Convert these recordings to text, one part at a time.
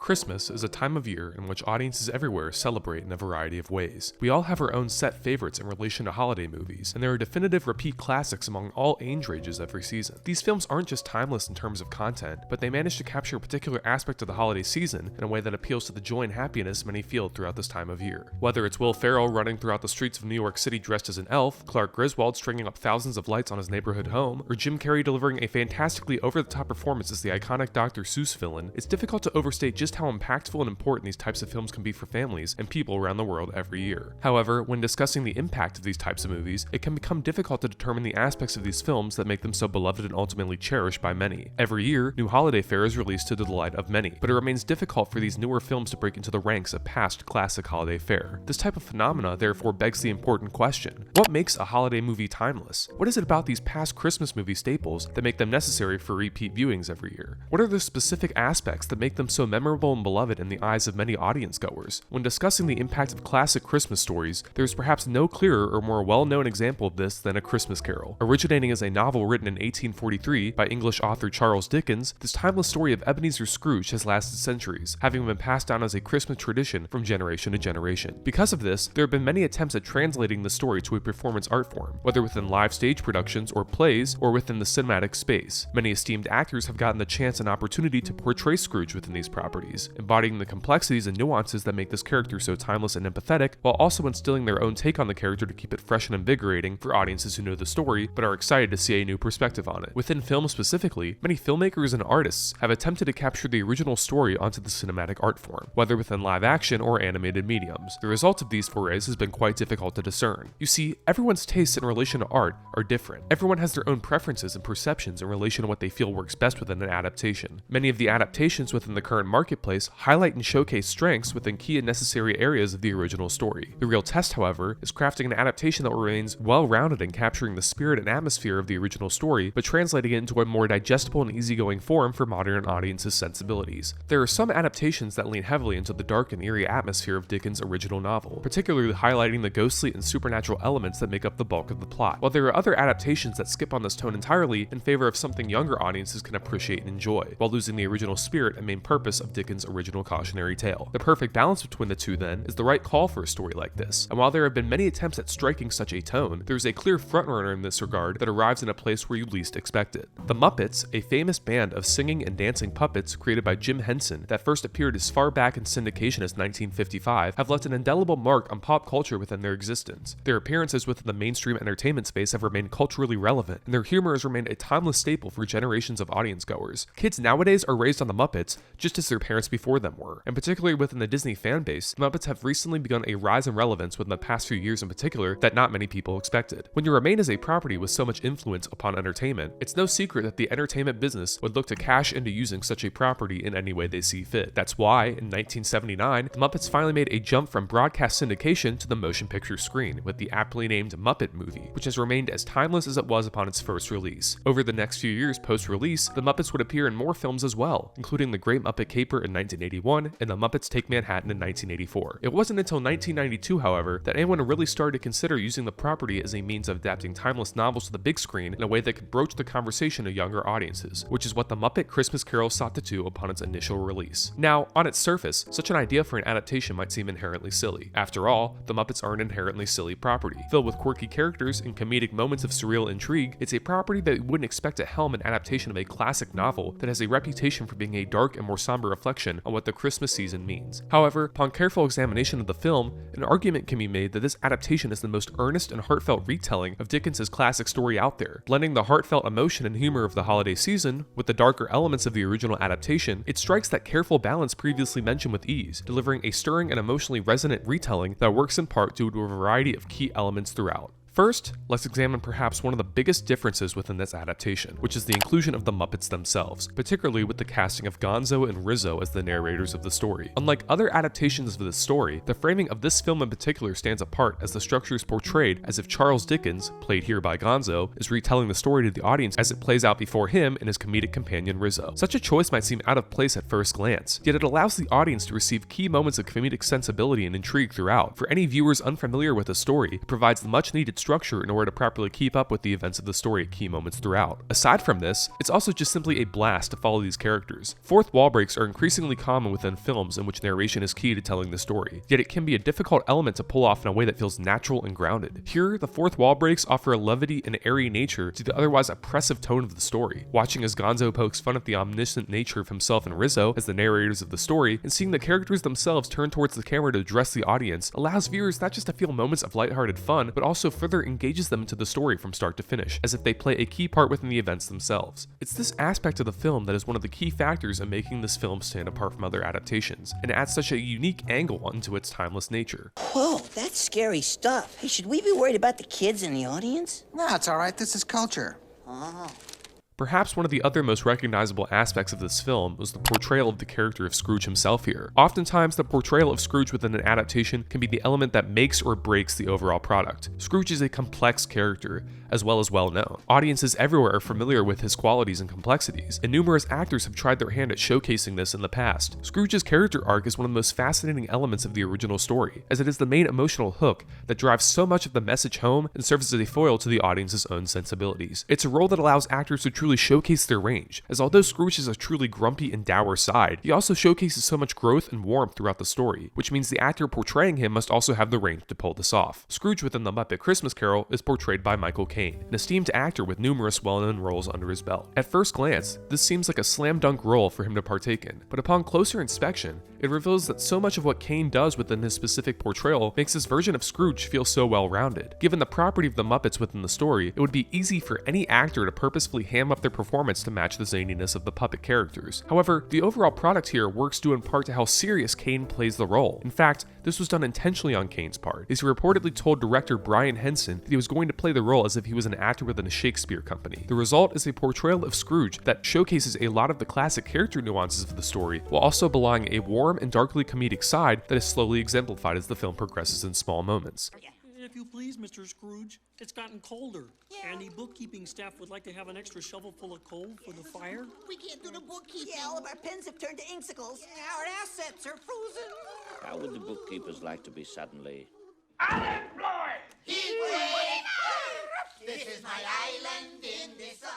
Christmas is a time of year in which audiences everywhere celebrate in a variety of ways. We all have our own set favorites in relation to holiday movies, and there are definitive repeat classics among all age ranges every season. These films aren't just timeless in terms of content, but they manage to capture a particular aspect of the holiday season in a way that appeals to the joy and happiness many feel throughout this time of year. Whether it's Will Ferrell running throughout the streets of New York City dressed as an elf, Clark Griswold stringing up thousands of lights on his neighborhood home, or Jim Carrey delivering a fantastically over-the-top performance as the iconic Dr. Seuss villain, it's difficult to overstate just how impactful and important these types of films can be for families and people around the world every year. However, when discussing the impact of these types of movies, it can become difficult to determine the aspects of these films that make them so beloved and ultimately cherished by many. Every year, new holiday fare is released to the delight of many, but it remains difficult for these newer films to break into the ranks of past classic holiday fare. This type of phenomena therefore begs the important question: what makes a holiday movie timeless? What is it about these past Christmas movie staples that make them necessary for repeat viewings every year? What are the specific aspects that make them so memorable and beloved in the eyes of many audience goers? When discussing the impact of classic Christmas stories, there is perhaps no clearer or more well-known example of this than A Christmas Carol. Originating as a novel written in 1843 by English author Charles Dickens, this timeless story of Ebenezer Scrooge has lasted centuries, having been passed down as a Christmas tradition from generation to generation. Because of this, there have been many attempts at translating the story to a performance art form, whether within live stage productions or plays, or within the cinematic space. Many esteemed actors have gotten the chance and opportunity to portray Scrooge within these properties, embodying the complexities and nuances that make this character so timeless and empathetic, while also instilling their own take on the character to keep it fresh and invigorating for audiences who know the story but are excited to see a new perspective on it. Within film specifically, many filmmakers and artists have attempted to capture the original story onto the cinematic art form, whether within live action or animated mediums. The result of these forays has been quite difficult to discern. You see, everyone's tastes in relation to art are different. Everyone has their own preferences and perceptions in relation to what they feel works best within an adaptation. Many of the adaptations within the current marketplace highlight and showcase strengths within key and necessary areas of the original story. The real test, however, is crafting an adaptation that remains well-rounded in capturing the spirit and atmosphere of the original story, but translating it into a more digestible and easygoing form for modern audiences' sensibilities. There are some adaptations that lean heavily into the dark and eerie atmosphere of Dickens' original novel, particularly highlighting the ghostly and supernatural elements that make up the bulk of the plot, while there are other adaptations that skip on this tone entirely in favor of something younger audiences can appreciate and enjoy, while losing the original spirit and main purpose of Dickens' original cautionary tale. The perfect balance between the two, then, is the right call for a story like this, and while there have been many attempts at striking such a tone, there is a clear frontrunner in this regard that arrives in a place where you least expect it. The Muppets, a famous band of singing and dancing puppets created by Jim Henson that first appeared as far back in syndication as 1955, have left an indelible mark on pop culture within their existence. Their appearances within the mainstream entertainment space have remained culturally relevant, and their humor has remained a timeless staple for generations of audience goers. Kids nowadays are raised on the Muppets just as their parents before them were, and particularly within the Disney fan base, the Muppets have recently begun a rise in relevance within the past few years in particular that not many people expected. When you remain as a property with so much influence upon entertainment, it's no secret that the entertainment business would look to cash into using such a property in any way they see fit. That's why, in 1979, the Muppets finally made a jump from broadcast syndication to the motion picture screen with the aptly named Muppet movie, which has remained as timeless as it was upon its first release. Over the next few years post-release, the Muppets would appear in more films as well, including The Great Muppet Caper in 1981 and The Muppets Take Manhattan in 1984. It wasn't until 1992, however, that anyone really started to consider using the property as a means of adapting timeless novels to the big screen in a way that could broach the conversation to younger audiences, which is what The Muppet Christmas Carol sought to do upon its initial release. Now, on its surface, such an idea for an adaptation might seem inherently silly. After all, the Muppets are an inherently silly property. Filled with quirky characters and comedic moments of surreal intrigue, it's a property that you wouldn't expect to helm an adaptation of a classic novel that has a reputation for being a dark and more somber reflection on what the Christmas season means. However, upon careful examination of the film, an argument can be made that this adaptation is the most earnest and heartfelt retelling of Dickens' classic story out there. Blending the heartfelt emotion and humor of the holiday season with the darker elements of the original adaptation, it strikes that careful balance previously mentioned with ease, delivering a stirring and emotionally resonant retelling that works in part due to a variety of key elements throughout. First, let's examine perhaps one of the biggest differences within this adaptation, which is the inclusion of the Muppets themselves, particularly with the casting of Gonzo and Rizzo as the narrators of the story. Unlike other adaptations of this story, the framing of this film in particular stands apart as the structure is portrayed as if Charles Dickens, played here by Gonzo, is retelling the story to the audience as it plays out before him and his comedic companion Rizzo. Such a choice might seem out of place at first glance, yet it allows the audience to receive key moments of comedic sensibility and intrigue throughout. For any viewers unfamiliar with the story, it provides the much needed structure in order to properly keep up with the events of the story at key moments throughout. Aside from this, it's also just simply a blast to follow these characters. Fourth wall breaks are increasingly common within films in which narration is key to telling the story, yet it can be a difficult element to pull off in a way that feels natural and grounded. Here, the fourth wall breaks offer a levity and airy nature to the otherwise oppressive tone of the story. Watching as Gonzo pokes fun at the omniscient nature of himself and Rizzo as the narrators of the story, and seeing the characters themselves turn towards the camera to address the audience allows viewers not just to feel moments of lighthearted fun, but also further engages them into the story from start to finish, as if they play a key part within the events themselves. It's this aspect of the film that is one of the key factors in making this film stand apart from other adaptations, and adds such a unique angle onto its timeless nature. Whoa, that's scary stuff. Hey, should we be worried about the kids in the audience? No, it's all right. This is culture. Oh. Perhaps one of the other most recognizable aspects of this film was the portrayal of the character of Scrooge himself here. Oftentimes, the portrayal of Scrooge within an adaptation can be the element that makes or breaks the overall product. Scrooge is a complex character, as well as well-known. Audiences everywhere are familiar with his qualities and complexities, and numerous actors have tried their hand at showcasing this in the past. Scrooge's character arc is one of the most fascinating elements of the original story, as it is the main emotional hook that drives so much of the message home and serves as a foil to the audience's own sensibilities. It's a role that allows actors to truly showcase their range, as although Scrooge has a truly grumpy and dour side, he also showcases so much growth and warmth throughout the story, which means the actor portraying him must also have the range to pull this off. Scrooge within the Muppet Christmas Carol is portrayed by Michael Caine, an esteemed actor with numerous well-known roles under his belt. At first glance, this seems like a slam dunk role for him to partake in, but upon closer inspection, it reveals that so much of what Caine does within his specific portrayal makes his version of Scrooge feel so well-rounded. Given the property of the Muppets within the story, it would be easy for any actor to purposefully ham up their performance to match the zaniness of the puppet characters. However, the overall product here works due in part to how serious Caine plays the role. In fact, this was done intentionally on Caine's part, as he reportedly told director Brian Henson that he was going to play the role as if he was an actor within a Shakespeare company. The result is a portrayal of Scrooge that showcases a lot of the classic character nuances of the story, while also belying a warm and darkly comedic side that is slowly exemplified as the film progresses in small moments. If you please, Mr. Scrooge, it's gotten colder. And the bookkeeping staff would like to have an extra shovel full of coal for the fire. We can't do the bookkeeping. Yeah, all of our pens have turned to inksicles. Yeah, our assets are frozen. How would the bookkeepers like to be suddenly unemployed? This is my island in the sun.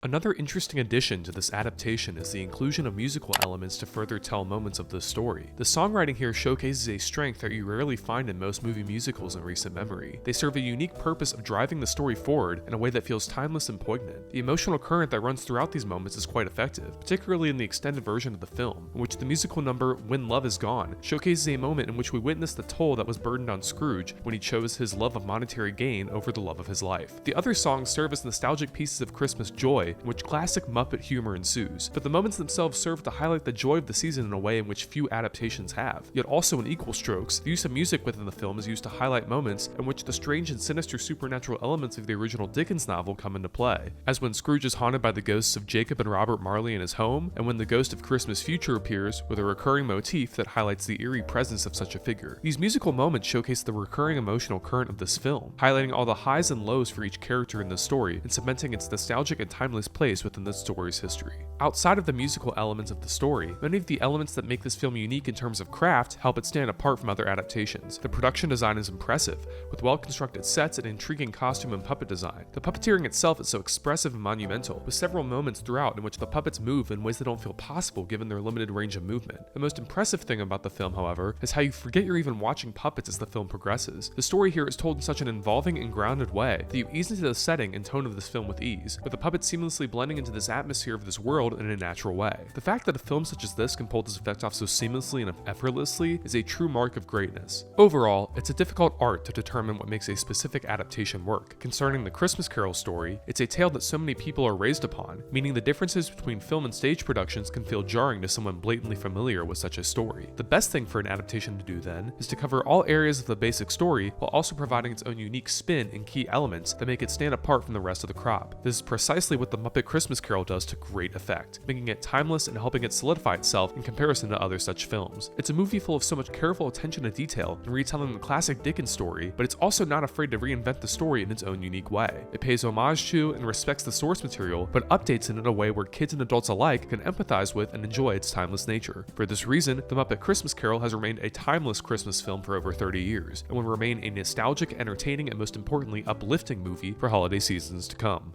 Another interesting addition to this adaptation is the inclusion of musical elements to further tell moments of the story. The songwriting here showcases a strength that you rarely find in most movie musicals in recent memory. They serve a unique purpose of driving the story forward in a way that feels timeless and poignant. The emotional current that runs throughout these moments is quite effective, particularly in the extended version of the film, in which the musical number When Love Is Gone showcases a moment in which we witness the toll that was burdened on Scrooge when he chose his love of monetary gain over the love of his life. The other songs serve as nostalgic pieces of Christmas joy, in which classic Muppet humor ensues, but the moments themselves serve to highlight the joy of the season in a way in which few adaptations have. Yet also in equal strokes, the use of music within the film is used to highlight moments in which the strange and sinister supernatural elements of the original Dickens novel come into play, as when Scrooge is haunted by the ghosts of Jacob and Robert Marley in his home, and when the ghost of Christmas Future appears with a recurring motif that highlights the eerie presence of such a figure. These musical moments showcase the recurring emotional current of this film, highlighting all the highs and lows for each character in the story and cementing its nostalgic and timeless place within the story's history. Outside of the musical elements of the story, many of the elements that make this film unique in terms of craft help it stand apart from other adaptations. The production design is impressive, with well-constructed sets and intriguing costume and puppet design. The puppeteering itself is so expressive and monumental, with several moments throughout in which the puppets move in ways that don't feel possible given their limited range of movement. The most impressive thing about the film, however, is how you forget you're even watching puppets as the film progresses. The story here is told in such an involving and grounded way that you ease into the setting and tone of this film with ease, with the puppets seamlessly blending into this atmosphere of this world in a natural way. The fact that a film such as this can pull this effect off so seamlessly and effortlessly is a true mark of greatness. Overall, it's a difficult art to determine what makes a specific adaptation work. Concerning the Christmas Carol story, it's a tale that so many people are raised upon, meaning the differences between film and stage productions can feel jarring to someone blatantly familiar with such a story. The best thing for an adaptation to do then is to cover all areas of the basic story while also providing its own unique spin and key elements that make it stand apart from the rest of the crop. This is precisely what the Muppet Christmas Carol does to great effect, making it timeless and helping it solidify itself in comparison to other such films. It's a movie full of so much careful attention to detail in retelling the classic Dickens story, but it's also not afraid to reinvent the story in its own unique way. It pays homage to and respects the source material, but updates it in a way where kids and adults alike can empathize with and enjoy its timeless nature. For this reason, The Muppet Christmas Carol has remained a timeless Christmas film for over 30 years, and will remain a nostalgic, entertaining, and most importantly, uplifting movie for holiday seasons to come.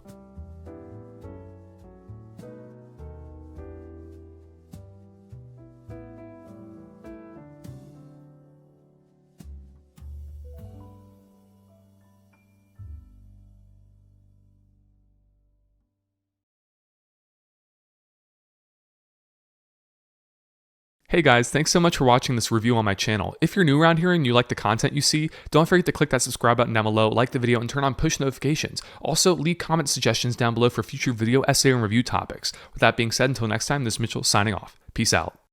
Hey guys, thanks so much for watching this review on my channel. If you're new around here and you like the content you see, don't forget to click that subscribe button down below, like the video, and turn on push notifications. Also, leave comment suggestions down below for future video, essay, and review topics. With that being said, until next time, this is Mitchell signing off. Peace out.